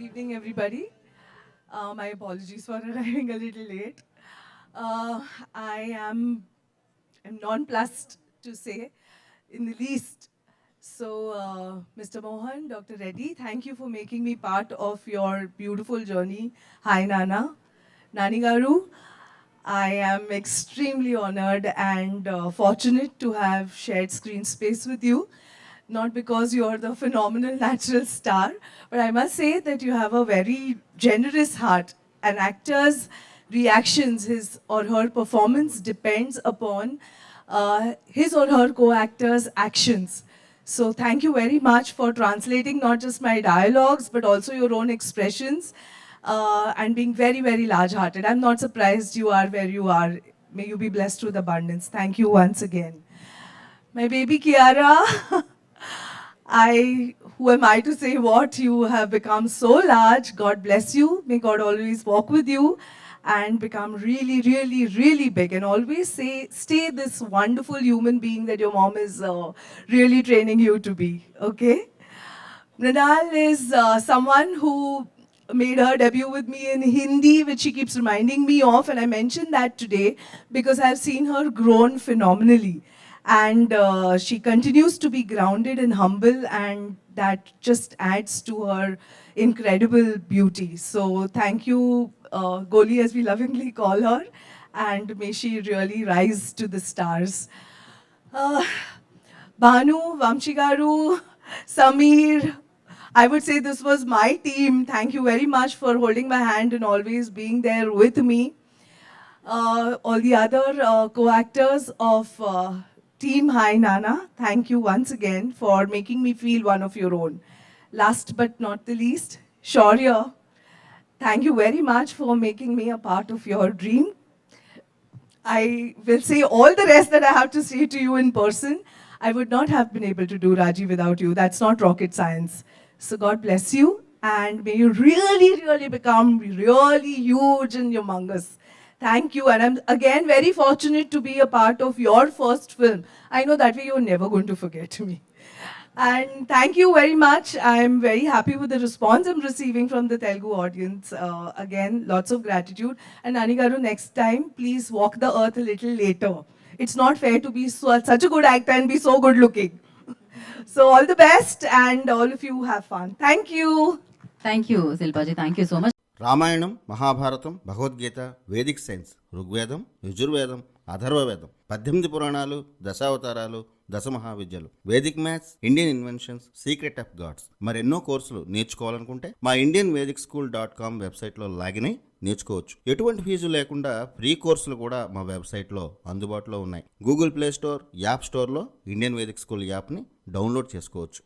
evening, everybody. My apologies for arriving a little late. I am nonplussed to say, in the least. So, Mr. Mohan, Dr. Reddy, thank you for making me part of your beautiful journey. Hi, Nana. Nani Garu, I am extremely honored and fortunate to have shared screen space with you. Not because you are the phenomenal natural star, but I must say that you have a very generous heart. An actor's reactions, his or her performance depends upon his or her co-actor's actions. So thank you very much for translating not just my dialogues, but also your own expressions and being very, very large-hearted. I'm not surprised you are where you are. May you be blessed with abundance. Thank you once again. My baby Kiara, who am I to say what? You have become so large. God bless you. May God always walk with you and become really, really, really big. And always stay this wonderful human being that your mom is really training you to be. Okay? Mrinal is someone who made her debut with me in Hindi, which she keeps reminding me of. And I mentioned that today because I've seen her grown phenomenally. And she continues to be grounded and humble, and that just adds to her incredible beauty. So thank you, Goli, as we lovingly call her, and may she really rise to the stars. Uh, Bhanu, Vamshigaru, Samir, I would say this was my team. Thank you very much for holding my hand and always being there with me. All the other co-actors of Team Hi Nana, thank you once again for making me feel one of your own. Last but not the least, Shaurya, thank you very much for making me a part of your dream. I will say all the rest that I have to say to you in person. I would not have been able to do Raji without you. That's not rocket science. So God bless you, and may you really, really become really huge and humongous. Thank you, and I'm again very fortunate to be a part of your first film. I know that way you're never going to forget me. And thank you very much. I'm very happy with the response I'm receiving from the Telugu audience. Again, lots of gratitude. And Nani Garu, next time, please walk the earth a little later. It's not fair to be such a good actor and be so good looking. So all the best, and all of you have fun. Thank you. Thank you, Silpaji. Thank you so much. Ramayanam, Mahabharatam, Bhagavadgita, vedic science, Rigvedam, Yajurvedam, Atharvavedam, 18 పురాణాలు, దశావతారాలు, దశమహావిద్యలు, vedic maths, Indian inventions, secret of gods, మరెన్నో కోర్సులు నేర్చుకోవాలనుకుంటే మా indianvedicSchool.com వెబ్సైట్లో login అయి నేర్చుకోవచ్చు. ఎటువంటి ఫీజు లేకుండా ఫ్రీ కోర్సులు కూడా మా వెబ్సైట్లో అందుబాటులో ఉన్నాయి. గూగుల్ ప్లే స్టోర్, యాప్ స్టోర్లో ఇండియన్ వేదిక్ స్కూల్ యాప్ని డౌన్లోడ్ చేసుకోవచ్చు.